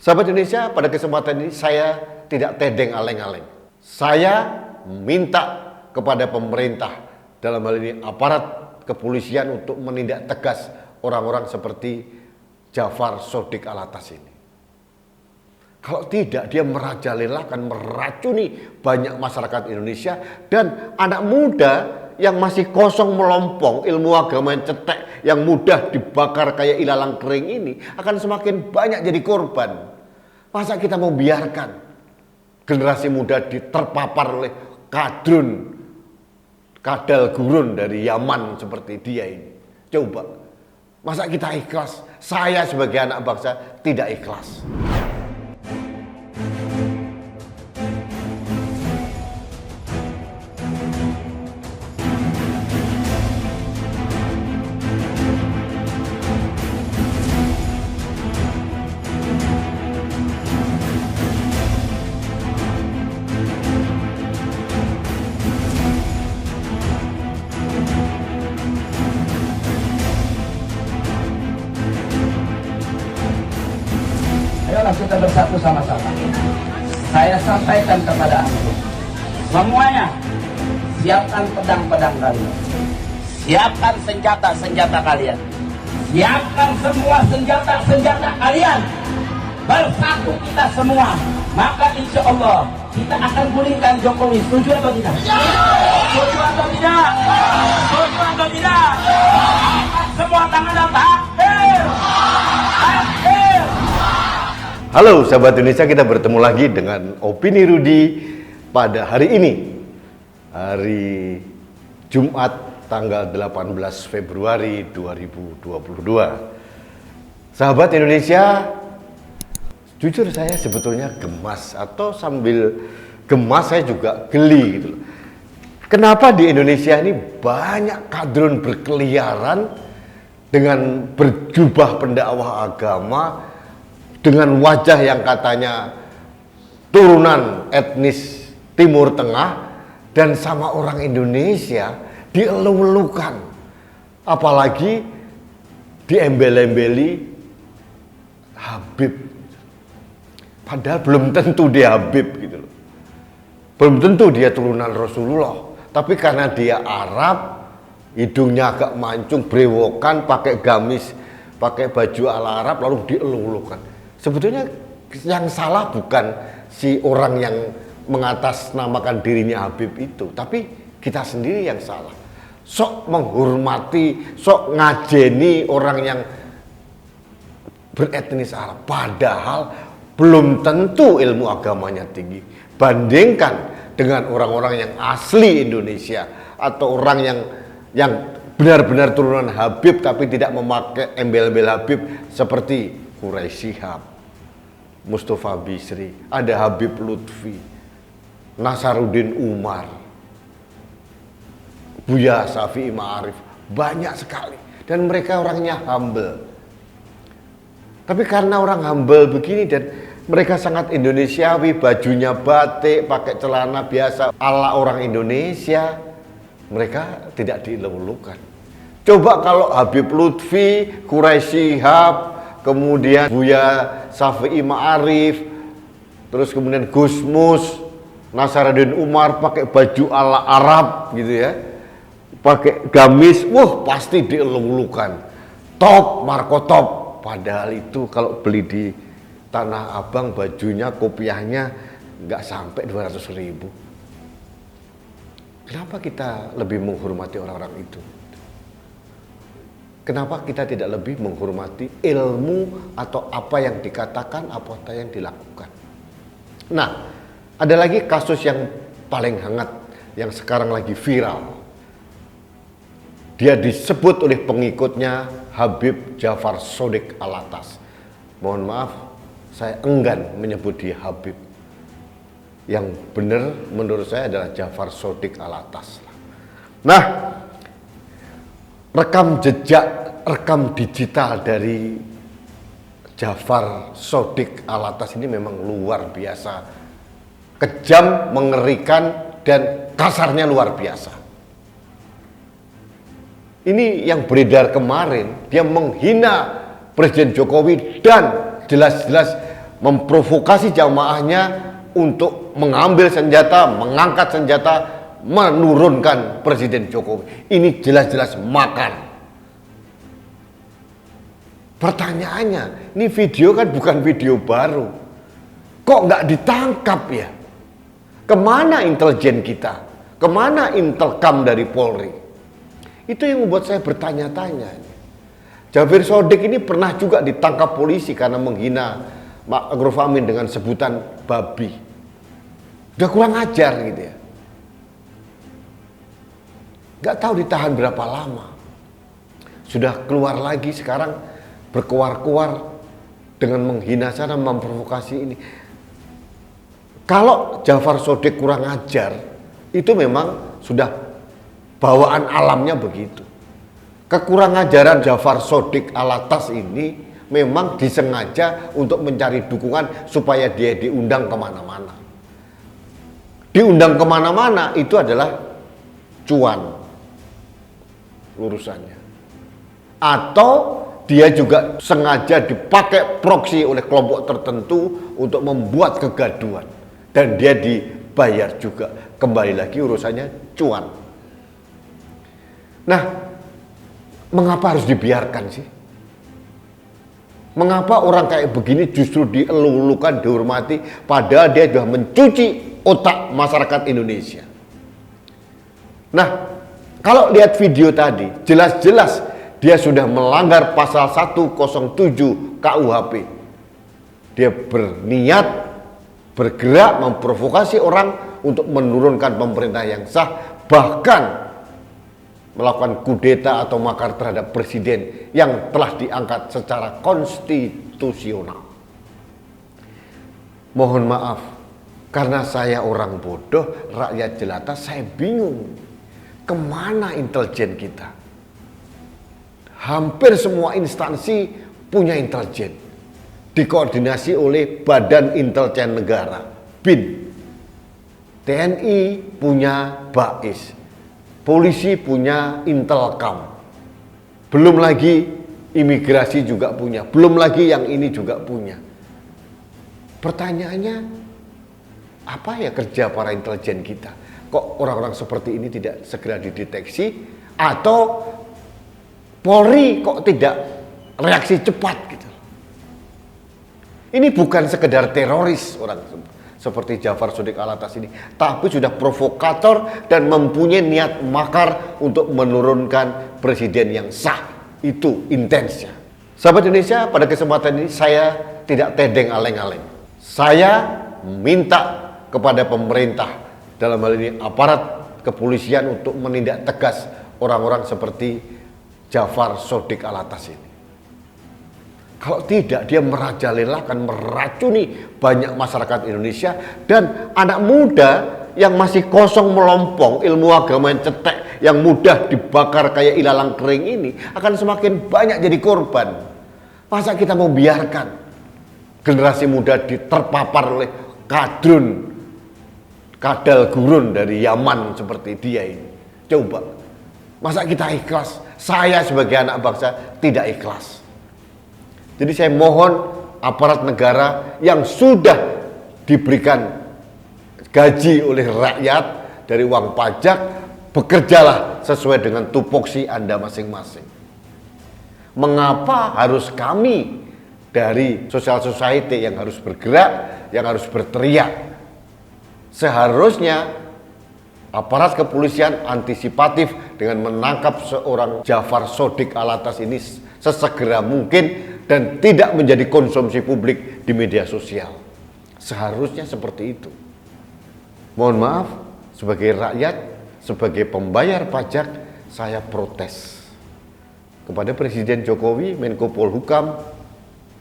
Sahabat Indonesia, pada kesempatan ini saya tidak tedeng aleng-aleng. Saya minta kepada pemerintah, dalam hal ini aparat kepolisian, untuk menindak tegas orang-orang seperti Jafar Shodiq Alatas ini. Kalau tidak, dia merajalela, akan meracuni banyak masyarakat Indonesia dan anak muda yang masih kosong melompong, ilmu agama yang cetek, yang mudah dibakar kayak ilalang kering ini akan semakin banyak jadi korban. Masa kita mau biarkan generasi muda terpapar oleh kadal gurun dari Yaman seperti dia ini? Coba, masa kita ikhlas? Saya sebagai anak bangsa tidak ikhlas. Ayolah kita bersatu sama-sama. Saya sampaikan kepada antum, semuanya siapkan pedang-pedang kalian, siapkan senjata-senjata kalian, siapkan semua senjata-senjata kalian. Bersatu kita semua, maka insya Allah kita akan gulingkan Jokowi. Setuju atau tidak? Setuju atau tidak? Setuju atau tidak? Semua tangan dan takbir. Takbir. Halo sahabat Indonesia, kita bertemu lagi dengan Opini Rudi pada hari ini, hari Jumat tanggal 18 Februari 2022. Sahabat Indonesia, jujur saya sebetulnya gemas, atau sambil gemas saya juga geli gitu loh. Kenapa di Indonesia ini banyak kadrun berkeliaran dengan berjubah pendakwah agama, dengan wajah yang katanya turunan etnis Timur Tengah, dan sama orang Indonesia dielu-elukan, apalagi diembel-embeli Habib. Padahal belum tentu dia Habib gitu loh. Belum tentu dia turunan Rasulullah, tapi karena dia Arab, hidungnya agak mancung, brewokan, pakai gamis, pakai baju ala Arab, lalu dielu-elukan. Sebetulnya yang salah bukan si orang yang mengatasnamakan dirinya Habib itu, tapi kita sendiri yang salah. Sok menghormati, sok ngajeni orang yang beretnis Arab, padahal belum tentu ilmu agamanya tinggi. Bandingkan dengan orang-orang yang asli Indonesia, atau orang yang benar-benar turunan Habib tapi tidak memakai embel-embel Habib, seperti Quraisy Shihab, Mustafa Bisri, ada Habib Lutfi, Nasaruddin Umar, Buya Syafi'i Ma'arif, banyak sekali, dan mereka orangnya humble. Tapi karena orang humble begini dan mereka sangat Indonesiawi, bajunya batik, pakai celana biasa ala orang Indonesia, mereka tidak dielu-elukan. Coba kalau Habib Lutfi, Quraisy Shihab, kemudian Buya Syafi'i Ma'arif, terus kemudian Gusmus, Nasaruddin Umar pakai baju ala Arab gitu ya, pakai gamis, wah pasti dielu-elukan, top, Marco top. Padahal itu kalau beli di Tanah Abang, bajunya, kopiahnya nggak sampai 200.000. Kenapa kita lebih menghormati orang-orang itu? Kenapa kita tidak lebih menghormati ilmu atau apa yang dikatakan, apa yang dilakukan? Nah, ada lagi kasus yang paling hangat, yang sekarang lagi viral. Dia disebut oleh pengikutnya Habib Jafar Shodiq Alatas. Mohon maaf, saya enggan menyebut dia Habib. Yang benar menurut saya adalah Jafar Shodiq Alatas. Nah, rekam digital dari Jafar Shodiq Alatas ini memang luar biasa, kejam, mengerikan, dan kasarnya luar biasa. Ini yang beredar kemarin, dia menghina Presiden Jokowi dan jelas-jelas memprovokasi jamaahnya untuk mengambil senjata, mengangkat senjata, menurunkan Presiden Jokowi. Ini jelas-jelas makar. Pertanyaannya, ini video kan bukan video baru. Kok nggak ditangkap ya? Kemana intelijen kita? Kemana intelkam dari Polri? Itu yang membuat saya bertanya-tanya. Jafar Sodik ini pernah juga ditangkap polisi karena menghina Ma'ruf Amin dengan sebutan babi. Udah kurang ajar gitu ya. Gak tahu ditahan berapa lama. Sudah keluar lagi sekarang berkuar-kuar dengan menghina sana, memprovokasi ini. Kalau Jafar Sodik kurang ajar, itu memang sudah bawaan alamnya begitu. Kekurangan ajaran Jafar Sodik Alatas ini memang disengaja untuk mencari dukungan supaya dia diundang kemana-mana. Diundang kemana-mana itu adalah cuan urusannya. Atau dia juga sengaja dipakai proksi oleh kelompok tertentu untuk membuat kegaduhan. Dan dia dibayar juga. Kembali lagi urusannya cuan. Nah, mengapa harus dibiarkan sih? Mengapa orang kayak begini justru dielulukan, dihormati, padahal dia sudah mencuci otak masyarakat Indonesia? Nah, kalau lihat video tadi, jelas-jelas dia sudah melanggar pasal 107 KUHP. Dia berniat, bergerak, memprovokasi orang untuk menurunkan pemerintah yang sah, bahkan melakukan kudeta atau makar terhadap presiden yang telah diangkat secara konstitusional. Mohon maaf, karena saya orang bodoh, rakyat jelata, saya bingung. Kemana intelijen kita? Hampir semua instansi punya intelijen. Dikoordinasi oleh Badan Intelijen Negara, BIN. TNI punya BAIS. Polisi punya Intelkam. Belum lagi imigrasi juga punya. Belum lagi yang ini juga punya. Pertanyaannya, apa ya kerja para intelijen kita? Kok orang-orang seperti ini tidak segera dideteksi? Atau Polri kok tidak reaksi cepat gitu? Ini bukan sekedar teroris orang seperti Jafar Sodik Alatas ini, tapi sudah provokator dan mempunyai niat makar untuk menurunkan presiden yang sah. Itu intensnya. Sahabat Indonesia, pada kesempatan ini saya tidak tedeng aleng-aleng. Saya minta kepada pemerintah, dalam hal ini aparat kepolisian, untuk menindak tegas orang-orang seperti Jafar Sodik Alatas ini. Kalau tidak, dia merajalela, akan meracuni banyak masyarakat Indonesia dan anak muda yang masih kosong melompong, ilmu agama yang cetek, yang mudah dibakar kayak ilalang kering ini akan semakin banyak jadi korban. Masa kita mau biarkan generasi muda terpapar oleh kadal gurun dari Yaman seperti dia ini? Coba, masa kita ikhlas? Saya sebagai anak bangsa tidak ikhlas. Jadi saya mohon aparat negara yang sudah diberikan gaji oleh rakyat dari uang pajak, bekerjalah sesuai dengan tupoksi Anda masing-masing. Mengapa harus kami dari social society yang harus bergerak, yang harus berteriak? Seharusnya aparat kepolisian antisipatif dengan menangkap seorang Jafar Sodik Alatas ini sesegera mungkin dan tidak menjadi konsumsi publik di media sosial. Seharusnya seperti itu. Mohon maaf, sebagai rakyat, sebagai pembayar pajak, saya protes kepada Presiden Jokowi, Menko Polhukam,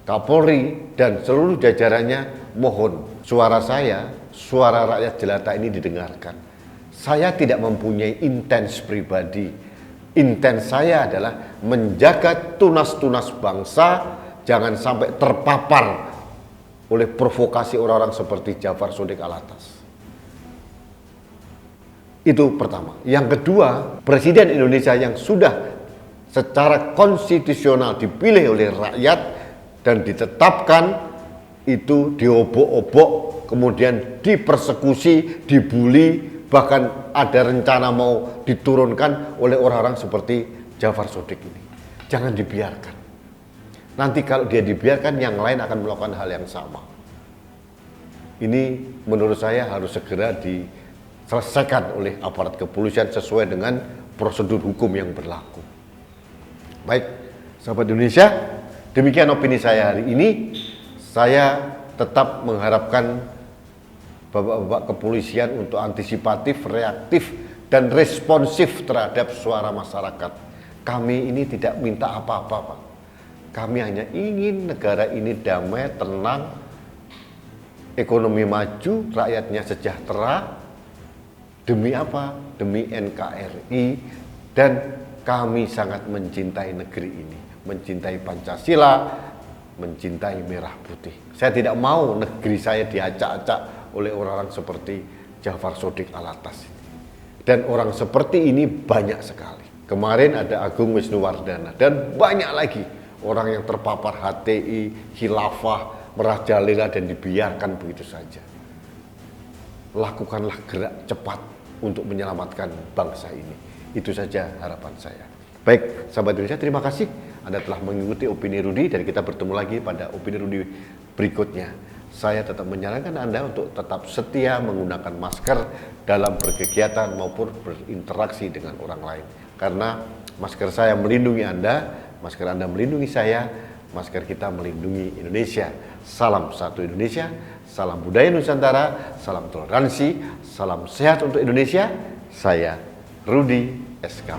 Kapolri, dan seluruh jajarannya. Mohon suara saya, suara rakyat jelata ini didengarkan. Saya tidak mempunyai intens pribadi. Intens saya adalah menjaga tunas-tunas bangsa jangan sampai terpapar oleh provokasi orang-orang seperti Jafar Sodik Alatas. Itu pertama. Yang kedua, Presiden Indonesia yang sudah secara konstitusional dipilih oleh rakyat dan ditetapkan, itu diobok-obok, kemudian dipersekusi, dibully, bahkan ada rencana mau diturunkan oleh orang-orang seperti Jafar Shodiq ini. Jangan dibiarkan. Nanti kalau dia dibiarkan, yang lain akan melakukan hal yang sama. Ini menurut saya harus segera diselesaikan oleh aparat kepolisian sesuai dengan prosedur hukum yang berlaku. Baik, sahabat Indonesia, demikian opini saya hari ini. Saya tetap mengharapkan bapak-bapak kepolisian untuk antisipatif, reaktif, dan responsif terhadap suara masyarakat. Kami ini tidak minta apa-apa, Pak. Kami hanya ingin negara ini damai, tenang, ekonomi maju, rakyatnya sejahtera. Demi apa? Demi NKRI, dan kami sangat mencintai negeri ini, mencintai Pancasila, mencintai merah putih. Saya tidak mau negeri saya diacak-acak oleh orang-orang seperti Jafar Shodiq Alatas. Dan orang seperti ini banyak sekali. Kemarin ada Agung Wisnuwardana dan banyak lagi orang yang terpapar HTI, khilafah, merajalela dan dibiarkan begitu saja. Lakukanlah gerak cepat untuk menyelamatkan bangsa ini. Itu saja harapan saya. Baik, sahabat Indonesia, terima kasih Anda telah mengikuti Opini Rudy, dan kita bertemu lagi pada Opini Rudy berikutnya. Saya tetap menyarankan Anda untuk tetap setia menggunakan masker dalam berkegiatan maupun berinteraksi dengan orang lain. Karena masker saya melindungi Anda, masker Anda melindungi saya, masker kita melindungi Indonesia. Salam satu Indonesia, salam budaya Nusantara, salam toleransi, salam sehat untuk Indonesia. Saya Rudy SK.